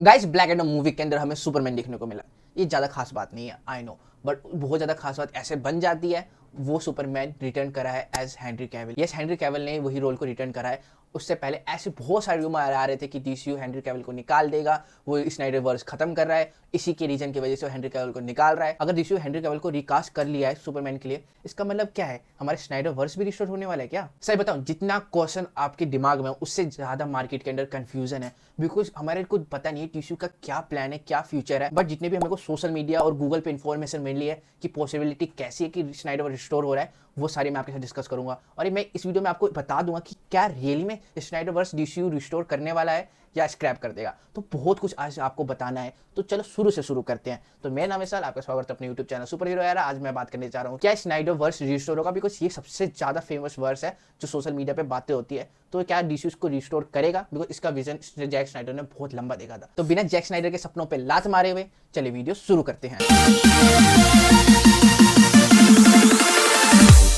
Guys black Adam movie के अंदर हमें सुपरमैन देखने को मिला। ये ज़्यादा खास बात नहीं है, आई नो, बट बहुत ज़्यादा खास बात ऐसे बन जाती है। वो सुपरमैन रिटर्न करा है as Henry Cavill. Yes, Henry Cavill ने वही रोल को रिटर्न करा है। उससे पहले ऐसे बहुत सारे रूमर आ रहे थे कि डीसीयू हेनरी कैविल को निकाल देगा, वो स्नाइडर वर्स खत्म कर रहा है, इसी के रीजन की वजह से वो हेनरी कैविल को निकाल रहा है। अगर डीसीयू हेनरी कैविल को रिकास्ट कर लिया है सुपरमैन के लिए, इसका मतलब क्या है? हमारे स्नाइडर वर्स भी रिस्टोर होने वाला है क्या? सही बताऊं, जितना क्वेश्चन आपके दिमाग में है उससे ज्यादा मार्केट के अंदर कंफ्यूजन है, बिकॉज हमारे को पता नहीं है डीसीयू का क्या प्लान है, क्या फ्यूचर है। बट जितने भी हमें को सोशल मीडिया और गूगल पे इन्फॉर्मेशन मिली है कि पॉसिबिलिटी कैसी है कि स्नाइडर वर्स रिस्टोर हो रहा है, वो सारी मैं आपके साथ डिस्कस करूंगा। और मैं इस वीडियो में आपको बता दूंगा कि क्या रियली में स्नाइडर वर्स डीसीयू रिस्टोर करने वाला है या स्क्रैप कर देगा। तो बहुत कुछ आज आपको बताना है, तो चलो शुरू से शुरू करते हैं। तो मेरा नाम है सर, आपका स्वागत है अपने यूट्यूब चैनल सुपर हीरो यार। आज मैं बात करने जा रहा हूँ क्या स्नाइडर वर्स रिस्टोर होगा, बिकॉज ये सबसे ज्यादा फेमस वर्स है जो सोशल मीडिया पे बातें होती है। तो क्या डीसीयू इसको रिस्टोर करेगा? बिकॉज इसका विजन जैक स्नाइडर ने बहुत लंबा देखा था। तो बिना जैक स्नाइडर के सपनों पर लात मारे हुए चलिए वीडियो शुरू करते हैं।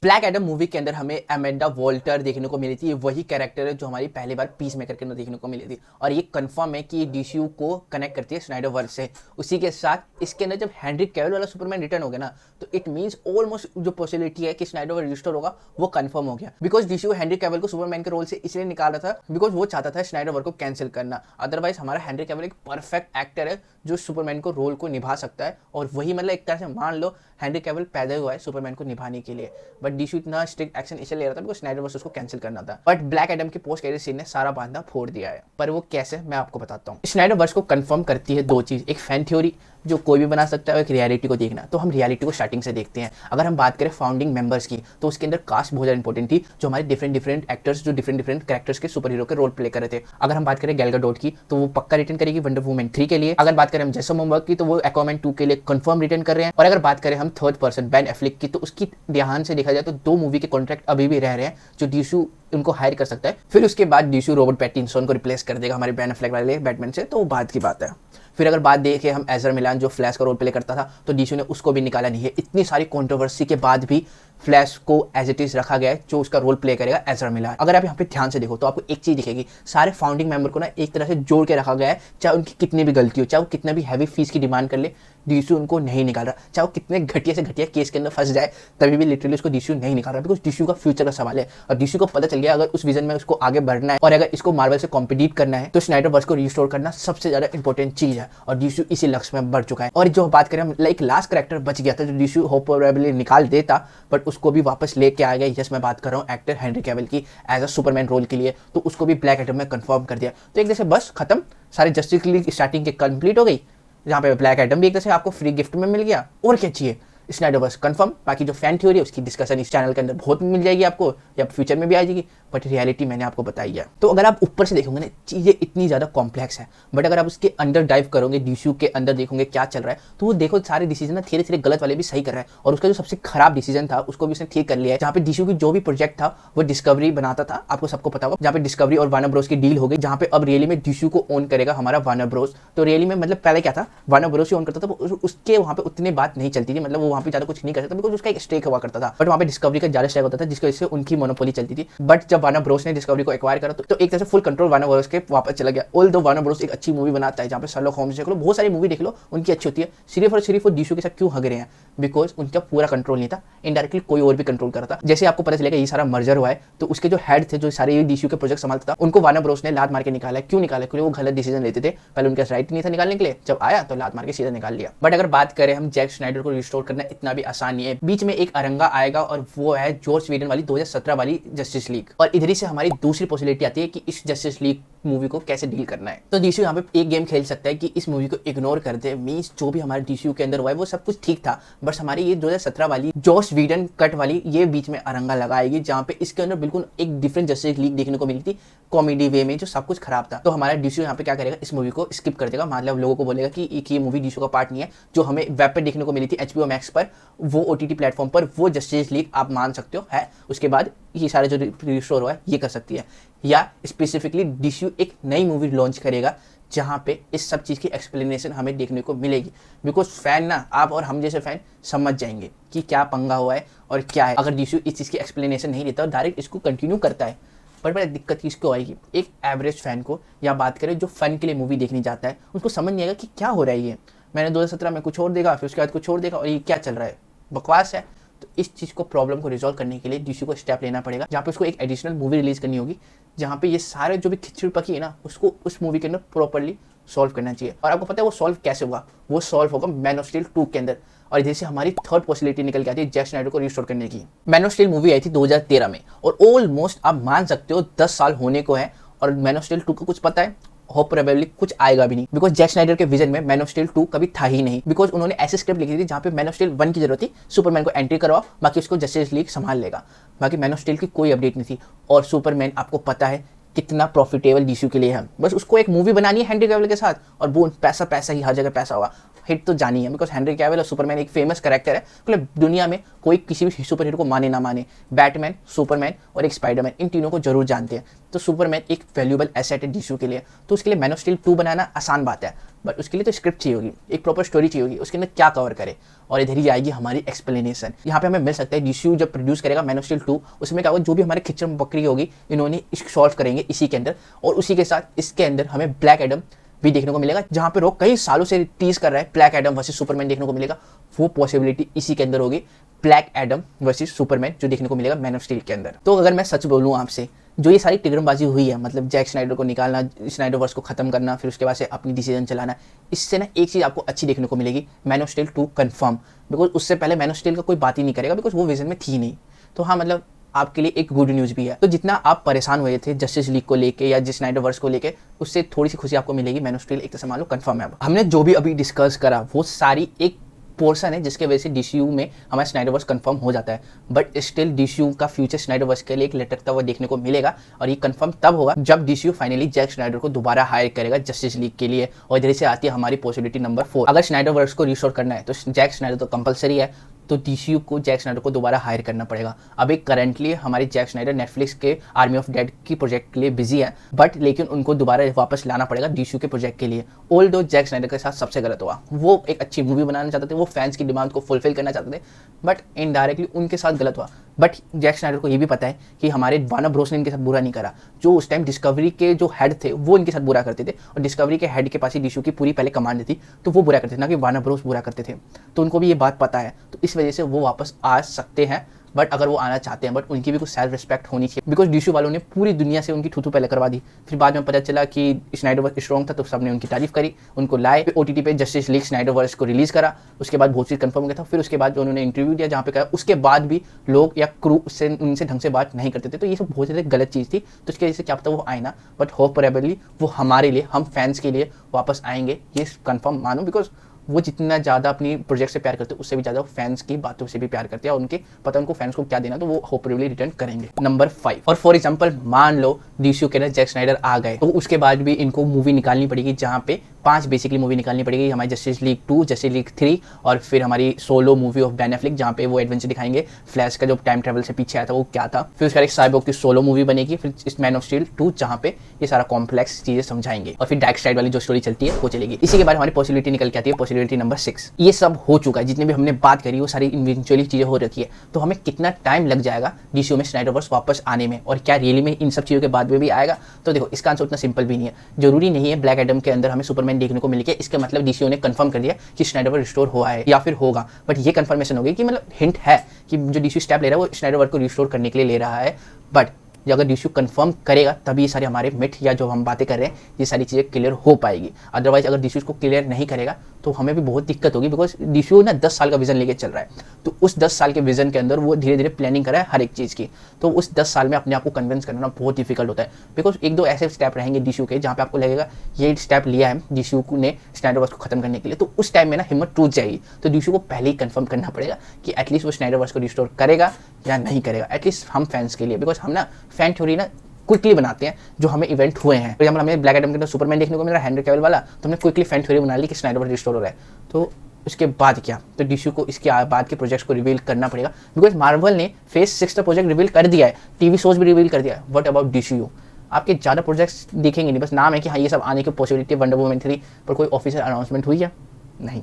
ब्लैक एडम मूवी के अंदर हमें अमेंडा वॉल्टर देखने को मिली थी। ये वही कैरेक्टर है जो हमारी पहली बार पीस मेकर के अंदर देखने को मिली थी, और ये कंफर्म है कि डीसीयू को कनेक्ट करती है स्नाइडर वर्स से। उसी के साथ इसके अंदर जब हेनरी कैविल वाला सुपरमैन रिटर्न हो गया ना, तो इट मींस ऑलमोस्ट जो पॉसिबिलिटी है कि स्नाइडर वर्स रिस्टोर होगा वो कंफर्म हो गया। बिकॉज डीसीयू हेनरी कैविल को सुपरमैन के रोल से इसलिए निकाल रहा था बिकॉज वो चाहता था स्नाइडर वर्स को कैंसिल करना। अदरवाइज हमारा हेनरी कैविल एक परफेक्ट एक्टर है जो सुपरमैन को रोल को निभा सकता है, और वही मतलब एक तरह से मान लो हेनरी कैविल पैदा हुआ है सुपरमैन को निभाने के लिए। बट डीसीयू इतना स्ट्रिक्ट एक्शन इसलिए ले रहा था बिकॉज स्नाइडर वर्स उसको कैंसिल करना था। बट ब्लैक एडम के पोस्ट क्रेडिट सीन ने सारा बांधा फोड़ दिया है। पर वो कैसे, मैं आपको बताता हूँ। स्नाइडर वर्स को कंफर्म करती है दो चीज, एक फैन थ्योरी जो कोई भी बना सकता है, और एक रियलिटी को देखना। तो हम रियलिटी को स्टार्टिंग से देखते हैं। अगर हम बात करें फाउंडिंग मेंबर्स की, तो उसके अंदर कास्ट बहुत ज्यादा इंपॉर्टेंट थी, जो हमारे डिफरेंट एक्टर्स जो डिफरेंट कैरेक्टर्स के सुपर हीरो के रोल प्ले कर रहे थे। अगर हम बात करें गैल गैडोट की, तो वो पक्का रिटर्न करेगी वंडर वुमन 3 के लिए। अगर बात करें हम जेसन मोमोआ की, तो वो एक्वामैन 2 के लिए कंफर्म रिटर्न कर रहे हैं। और अगर बात करें हम थर्ड पर्सन बेन एफ्लेक की, तो उसकी ध्यान से देखा जाए तो 2 मूवी के कॉन्ट्रैक्ट अभी भी रह रहे हैं जो डीसीयू उनको हायर कर सकता है। फिर उसके बाद डीसीयू रॉबर्ट पैटिंसन को रिप्लेस कर देगा हमारे बेन एफ्लेक वाले बैटमैन से, तो वो बात की बात है। फिर अगर बात देखें हम एजरा मिलान जो फ्लैश का रोल प्ले करता था, तो डीसीयू ने उसको भी निकाला नहीं है। इतनी सारी कंट्रोवर्सी के बाद भी फ्लैश को एज इट इज रखा गया है, जो उसका रोल प्ले करेगा एजरा मिलान। अगर आप यहाँ पे ध्यान से देखो तो आपको एक चीज दिखेगी, सारे फाउंडिंग मेंबर को ना एक तरह से जोड़ के रखा गया है। चाहे उनकी कितनी भी गलती हो, चाहे वो कितना भी हैवी फीस की डिमांड कर ले, डीसीयू उनको नहीं निकाल रहा। चाहे वो कितने घटिया से घटिया केस के अंदर फंस जाए, तभी भी लिटरली उसको डीसीयू नहीं निकाल रहा, बिकॉज डीसीयू का फ्यूचर का सवाल है। और डीसीयू को पता चल गया अगर उस विजन में उसको आगे बढ़ना है और अगर इसको मार्वल से कॉम्पिटिट करना है, तो स्नाइडर वर्स को रिस्टोर करना सबसे ज्यादा इंपॉर्टेंट चीज है, और डीसीयू इसी लक्ष्य में बढ़ चुका है। और जो बात करें हम, लाइक लास्ट कैरेक्टर बच गया था जो डीसीयू होपफुली निकाल देता, बट उसको भी वापस लेके आ गया। यस, मैं बात कर रहा हूँ एक्टर हेनरी कैविल की एज अ सुपरमैन रोल के लिए, तो उसको भी ब्लैक एडम में कंफर्म कर दिया। तो एक जैसे बस खत्म, सारी जस्टिस लीग स्टार्टिंग के कंप्लीट हो गई, जहाँ पे ब्लैक एडम भी एक तरह से आपको फ्री गिफ्ट में मिल गया। और क्या चाहिए? Snyder verse confirm. बाकी जो फैन थ्योरी है उसकी डिस्कशन इस चैनल के अंदर बहुत मिल जाएगी आपको, या फ्यूचर में भी आ जाएगी, बट रियलिटी मैंने आपको बताई है। तो अगर आप ऊपर से देखोगे ना, चीजें इतनी ज्यादा कॉम्प्लेक्स है, बट अगर आप उसके अंदर डाइव करोगे, डीसीयू के अंदर देखोगे क्या चल रहा है, तो वो देखो सारे डिसीजन ना धीरे धीरे गलत वाले भी सही कर रहा है। और उसका जो सबसे खराब डिसीजन था उसको भी उसने ठीक कर लिया है। जहाँ पे डीसीयू की जो भी प्रोजेक्ट था वो डिस्कवरी बनाता था, आपको सबको पता होगा, जहाँ पे डिस्कवरी और वार्नर ब्रोस की डील हो गई, जहाँ पे अब रियली में डीसीयू को ओन करेगा हमारा वार्नर ब्रोस। तो रियली में मतलब पहले क्या था, वार्नर ब्रोस ही ओन करता था, उसके वहाँ पे उतनी बात नहीं चलती थी, मतलब वो वहाँ पे ज्यादा कुछ नहीं कर सकता बिकॉज उसका एक स्टेक हुआ करता था। बट वहाँ पे डिस्कवरी का ज्यादा स्टेक होता था, जिसकी वजह से उनकी मोनोपोली चलती थी। बट जब वार्नर ब्रोस ने डिस्कवरी को एक्वायर करा, तो एक तरह से फुल कंट्रोल वार्नर ब्रोस के वापस चला गया। ऑल दो वार्नर ब्रोस एक अच्छी मूवी बनाता है, जहाँ पे शर्लॉक होम्स देख लो, बहुत सारी मूवी देख लो, उनकी अच्छी होती है। सिर्फ वो डीसीयू के साथ क्यों हग रहे हैं? बिकॉज उनका पूरा कंट्रोल नहीं था, इनडायरेक्टली कोई और भी कंट्रोल कर रहा था। जैसे आपको पता चलेगा ये सारा मर्जर हुआ है, तो उसके जो हेड थे, जो सारे डीसीयू के प्रोजेक्ट संभालता था, उनको वार्नर ब्रोस ने लात मार के निकाला है। क्यों निकाला? क्योंकि वो गलत डिसीजन लेते थे, पहले उनके राइट नहीं था निकालने के लिए, जब आया तो लात मार के सीधा निकाल लिया। बट अगर बात करें हम, जैक स्नाइडर को रिस्टोर करना इतना भी आसान नहीं है। बीच में एक अरंगा आएगा, और वो है जॉर्ज वीडन वाली 2017 वाली जस्टिस लीग। और इधर ही से हमारी दूसरी पॉसिबिलिटी आती है कि इस जस्टिस लीग मूवी को कैसे डील करना है। तो डीसीयू यहाँ पे एक गेम खेल सकता है कि इस मूवी को इग्नोर कर दे। मींस जो भी हमारे डीसीयू के अंदर हुआ है वो सब कुछ ठीक था, बस हमारी ये 2017 वाली जॉस वीडन कट वाली ये बीच में अरंगा लगाएगी, जहाँ पे इसके अंदर बिल्कुल एक डिफरेंट जस्टिस लीग देखने को मिली थी, कॉमेडी वे में, जो सब कुछ खराब था। तो हमारा डीसीयू यहाँ पे क्या करेगा, इस मूवी को स्किप कर देगा, मतलब लोगों को बोलेगा कि ये मूवी डीसीयू का पार्ट नहीं है। जो हमें वेब पे देखने को मिली थी HBO मैक्स पर, वो OTT प्लेटफॉर्म पर वो जस्टिस लीग आप मान सकते हो है। उसके बाद ये सारे जो रिस्टोर हुआ है ये कर सकती है, या स्पेसिफिकली डीसीयू एक नई मूवी लॉन्च करेगा जहाँ पे इस सब चीज़ की एक्सप्लेनेशन हमें देखने को मिलेगी। बिकॉज फैन ना, आप और हम जैसे फैन समझ जाएंगे कि क्या पंगा हुआ है और क्या है। अगर डीसीयू इस चीज़ की एक्सप्लेनेशन नहीं देता और डायरेक्ट इसको कंटिन्यू करता है, पर मेरी दिक्कत किसको आएगी, एक एवरेज फैन को, या बात करें जो फन के लिए मूवी देखने जाता है, उसको समझ नहीं आएगा कि क्या हो रहा है ये। मैंने 2017 में कुछ और देखा, फिर उसके बाद कुछ और देखा, और ये क्या चल रहा है, बकवास है। तो इस चीज़ को, प्रॉब्लम को रिजॉल्व करने के लिए डीसी को स्टेप लेना पड़ेगा, जहाँ पे उसको एक एडिशनल मूवी रिलीज करनी होगी, जहाँ पे ये सारे जो भी खिचड़ी पकी है ना, उसको उस मूवी के अंदर प्रॉपरली सॉल्व करना चाहिए। और आपको पता है वो सॉल्व कैसे होगा, वो सॉल्व होगा मैन ऑफ स्टील 2 के अंदर। और इधर से हमारी थर्ड पॉसिबिलिटी निकल के आती है जैक स्नाइडर को रिस्टोर करने की। मैन ऑफ स्टील मूवी आई थी 2013 में, और ऑलमोस्ट आप मान सकते हो 10 साल होने को है, और मैन ऑफ स्टील 2 को कुछ पता है, होप प्रोबेबली कुछ आएगा भी नहीं, बिकॉज जैक स्नाइडर के विजन में मैन ऑफ स्टील 2 कभी था ही नहीं। बिकॉज उन्होंने ऐसे स्क्रिप्ट लिखी थी जहाँ पे मैन ऑफ स्टील 1 की जरूरत थी, सुपरमैन को एंट्री करवाओ, बाकी उसको जस्टिस लीग संभाल लेगा। बाकी मैन ऑफ स्टील की कोई अपडेट नहीं थी। और सुपरमैन आपको पता है कितना प्रॉफिटेबल डीसी के लिए है, बस उसको एक मूवी बनानी है हेनरी कैविल के साथ, और वो पैसा पैसा ही, हर जगह पैसा होगा, हिट तो जानी है। बिकॉज हेनरी कैविल और सुपरमैन एक फेमस कैरेक्टर है, मतलब दुनिया में कोई किसी भी सुपर हीरो को माने ना माने, बैटमैन, सुपरमैन और एक स्पाइडरमैन, इन तीनों को जरूर जानते हैं। तो सुपरमैन एक वैल्यूएबल एसेट है डीसी के लिए, तो उसके लिए मैन ऑफ स्टील 2 बनाना आसान बात है, बट उसके लिए तो स्क्रिप्ट चाहिए होगी, एक प्रॉपर स्टोरी चाहिए होगी, उसके अंदर क्या कवर करे। और इधर ही आएगी हमारी एक्सप्लेनेशन। यहाँ पे हमें मिल सकता है डीसी जब प्रोड्यूस करेगा मैन ऑफ स्टील 2, उसमें क्या होगा, जो भी हमारे खिचड़ बकरी होगी, इन्होंने इसको सॉल्व करेंगे इसी के अंदर। और उसी के साथ इसके अंदर हमें ब्लैक एडम भी देखने को मिलेगा, जहां पे लोग कई सालों से टीज कर रहा है ब्लैक एडम वर्सेस सुपरमैन देखने को मिलेगा। वो पॉसिबिलिटी इसी के अंदर होगी, ब्लैक एडम वर्सेस सुपरमैन, जो देखने को मिलेगा मैन ऑफ स्टील के अंदर। तो अगर मैं सच बोलूं आपसे, जो ये सारी टिगरमबाजी हुई है, मतलब जैक स्नाइडर को निकालना, स्नाइडर वर्स को खत्म करना, फिर उसके बाद से अपनी डिसीजन चलाना, इससे ना एक चीज़ आपको अच्छी देखने को मिलेगी, man of steel 2 confirm. Because उससे पहले मैन ऑफ स्टील का कोई बात ही नहीं करेगा, बिकॉज वो विजन में थी नहीं। तो हाँ, मतलब आपके लिए एक गुड न्यूज़ भी है। तो जितना आप परेशान हुए थे जस्टिस लीग को लेके या जिस स्नाइडर वर्स को लेके, उससे थोड़ी सी खुशी आपको मिलेगी, मैन ऑफ स्टील एक तरह से मान लो कंफर्म है। हमने जो भी अभी डिस्कस करा वो सारी एक पोर्शन है जिसके वजह से डीसीयू में हमारा स्नाइडर वर्स कंफर्म हो जाता है, बट स्टिल डीसीयू का फ्यूचर स्नाइडर वर्स के लिए एक लटकता हुआ देखने को मिलेगा। और ये कंफर्म तब होगा जब डीसीयू फाइनली जैक स्नाइडर को दोबारा हायर करेगा जस्टिस लीग के लिए। और इधर से आती है हमारी पॉसिबिलिटी नंबर 4। अगर स्नाइडर वर्स को रिस्टोर करना है तो जैक स्नाइडर तो कंपलसरी है, तो डीसीयू को जैक स्नाइडर को दोबारा हायर करना पड़ेगा। अभी करंटली हमारे जैक स्नाइडर नेटफ्लिक्स के आर्मी ऑफ डेड की प्रोजेक्ट के लिए बिजी है, बट लेकिन उनको दोबारा वापस लाना पड़ेगा डीसीयू के प्रोजेक्ट के लिए। ओल्ड दो जैक स्नाइडर के साथ सबसे गलत हुआ, वो एक अच्छी मूवी बनाना चाहते थे, वो फैंस की डिमांड को फुलफिल करना चाहते थे, बट इनडायरेक्टली उनके साथ गलत हुआ। बट जैक स्नाइडर को ये भी पता है कि हमारे वार्नर ब्रोस ने इनके साथ बुरा नहीं करा। जो उस टाइम डिस्कवरी के जो हेड थे वो इनके साथ बुरा करते थे, और डिस्कवरी के हेड के पास ही डीसीयू की पूरी पहले कमांड थी, तो वो बुरा करते थे, ना कि वार्नर ब्रोस बुरा करते थे। तो उनको भी ये बात पता है, तो इस वजह से वो वापस आ सकते हैं, बट अगर वो आना चाहते हैं, बट उनकी भी कुछ सेल्फ रिस्पेक्ट होनी चाहिए। बिकॉज डीसीयू वालों ने पूरी दुनिया से उनकी थूथू पहले करवा दी, फिर बाद में पता चला कि स्नाइडर वर्स स्ट्रॉन्ग था, तो सबने उनकी तारीफ करी, उनको लाए, ओटीटी पे जस्टिस लीग स्नाइडर वर्स को रिलीज करा। उसके बाद बहुत चीज कंफर्म हो गया था। फिर उसके बाद उन्होंने इंटरव्यू दिया जहाँ पे कहा, उसके बाद भी लोग या क्रू से उनसे ढंग से बात नहीं करते थे। तो ये सब बहुत ज़्यादा गलत चीज़ थी, तो इसकी वजह से क्या पता वो आए ना, बट होप प्रोबेबली वो हमारे लिए, हम फैंस के लिए वापस आएंगे, ये कंफर्म मानो। बिकॉज वो जितना ज़्यादा अपनी प्रोजेक्ट से प्यार करते हैं, उससे भी ज़्यादा फैंस की बातों से भी प्यार करते हैं, और उनके पता उनको फैंस को क्या देना, तो वो होपफुली रिटर्न करेंगे। नंबर 5, और फॉर एग्जांपल मान लो डीसीयू के अंदर जैक स्नाइडर आ गए, तो उसके बाद भी इनको मूवी निकालनी पड़ेगी, जहाँ पे 5 बेसिकली मूवी निकालनी पड़ेगी, हमारी जस्टिस लीग 2, जस्टिस लीग 3, और फिर हमारी solo movie of Ben Affleck, जहाँ पे वो एडवेंचर दिखाएंगे फ्लैश का जो टाइम ट्रेवल से पीछे आया था वो क्या था। फिर उसका एक साइबॉर्ग की सोलो मूवी बनेगी, फिर इस मैन ऑफ स्टील 2, जहाँ पे ये सारा कॉम्प्लेक्स चीजें समझाएंगे, और फिर डार्क साइड वाली जो स्टोरी चलती है वो चलेगी। इसी के बाद हमारी पॉसिबिलिटी निकल के आती है, पॉसिबिलिटी नंबर 6। ये सब हो चुका है, जितने भी हमने बात करी वो सारी इवेंचुअली चीजें हो रखी है। तो हमें कितना टाइम लग जाएगा डीसीयू में स्नाइडर वर्स वापस आने में, और क्या रियली में इन सब चीज़ों के बाद में भी आएगा? तो देखो, इसका आंसर उतना सिंपल भी नहीं है। जरूरी नहीं है ब्लैक एडम के अंदर हमें सुपरमैन देखने को मिलेगा, इसका मतलब डीसीयू ने कंफर्म कर दिया कि स्नाइडर वर्स रिस्टोर हुआ है या फिर होगा। बट ये कंफर्मेशन होगी कि मतलब हिंट है कि जो डीसीयू स्टेप ले रहा है वो स्नाइडर वर्स को रिस्टोर करने के लिए ले रहा है। बट अगर डीसीयू कंफर्म करेगा तभी ये सारे हमारे मिथ या जो हम बातें कर रहे हैं ये सारी चीज़ें क्लियर हो पाएगी। अदरवाइज अगर डीसीयू इसको क्लियर नहीं करेगा तो हमें भी बहुत दिक्कत होगी, बिकॉज डीसीयू ना 10 साल का विजन लेके चल रहा है। तो उस 10 साल के विजन के अंदर वो धीरे धीरे प्लानिंग कर रहा है हर एक चीज़ की। तो उस 10 साल में अपने आप को कन्विंस करना बहुत डिफिकल्ट होता है, बिकॉज 1-2 ऐसे स्टेप रहेंगे डीसीयू के जहाँ पे आपको लगेगा ये स्टेप लिया है डीसीयू ने स्नाइडर वर्स को खत्म करने के लिए, तो उस टाइम में ना हिम्मत टूट जाएगी। तो डीसीयू को पहले ही कंफर्म करना पड़ेगा कि एटलीस्ट वो स्नाइडर वर्स को रिस्टोर करेगा या नहीं करेगा, एटलीस्ट हम फैंस के लिए। बिकॉज हम ना फैन थ्योरी ना क्विकली बनाते हैं जो हमें इवेंट हुए हैं। फॉर एग्जाम्पल हमें ब्लैक एडम के अंदर सुपरमैन देखने को मिल रहा है हेनरी कैविल वाला, तो हमने क्विकली फैन थ्योरी बना ली कि स्नाइडर वर्स रिस्टोर हो रहा है। तो उसके बाद क्या, तो डीसीयू को इसके बाद के प्रोजेक्ट्स को रिवील करना पड़ेगा, बिकॉज मार्वल ने फेज 6 का प्रोजेक्ट रिवील कर दिया है, टीवी शोज भी रिवील कर दिया है। What about DCU? आपके ज़्यादा प्रोजेक्ट्स दिखेंगे नहीं, बस नाम है कि हाँ ये सब आने की पॉसिबिलिटी वंडर वुमन 3, पर कोई ऑफिशियल अनाउंसमेंट हुई है नहीं।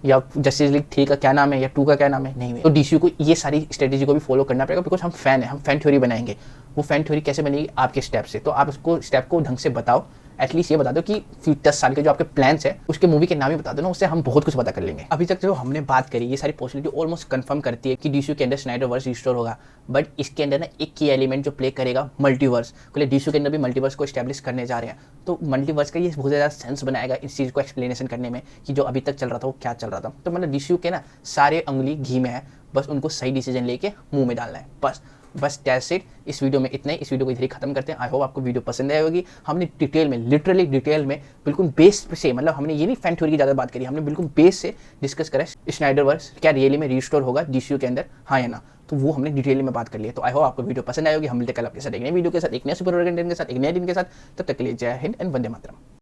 या जस्टिस लीग 3 का क्या नाम है या 2 का क्या नाम है, नहीं हुए। तो डीसीयू को ये सारी स्ट्रेटेजी को भी फॉलो करना पड़ेगा, बिकॉज हम फैन है, हम फैन थ्योरी बनाएंगे। वो फैन थ्योरी कैसे बनेगी, आपके स्टेप से। तो आप उसको स्टेप को ढंग से बताओ, एटलीस्ट ये बता दो कि 10 साल के जो आपके प्लान्स है उसके मूवी के नाम ही बता दो ना, उससे हम बहुत कुछ पता कर लेंगे। अभी तक जो हमने बात करी ये सारी पॉसिबिलिटी ऑलमोस्ट कंफर्म करती है कि डीसीयू के अंदर स्नाइडरवर्स रिस्टोर होगा, बट इसके अंदर ना एक की एलिमेंट जो प्ले करेगा मल्टीवर्स, डीसीयू के अंदर भी मल्टीवर्स को एस्टैब्लिश करने जा रहे हैं। तो मल्टीवर्स का ये बहुत ज़्यादा सेंस बनाएगा इस चीज़ को एक्सप्लेनेशन करने में कि जो अभी तक चल रहा था वो क्या चल रहा था। तो मतलब डीसीयू के ना सारे उंगली घी में है, बस उनको सही डिसीजन लेके मुंह में डालना है, बस दैट्स इट। इस वीडियो में इतना ही, इस वीडियो को इधर ही खत्म करते हैं। आई होप आपको वीडियो पसंद आई होगी। हमने डिटेल में, लिटरली डिटेल में, बिल्कुल बेस से, मतलब हमने ये नहीं फैन थ्योरी की ज़्यादा बात करी, हमने बिल्कुल बेस से डिस्कस करा स्नाइडरवर्स क्या रियली में रिस्टोर होगा डीसीयू के अंदर, हाँ या ना। तो वो हमने डिटेल में बात कर ली है। तो आई होप आपको वीडियो पसंद आई होगी। हम मिलते कल आपके साथ एक नए वीडियो के साथ, एक नए सुपर कंटेंट के साथ, एक नए दिन के साथ। तब तक के लिए जय हिंद एंड वंदे मातरम।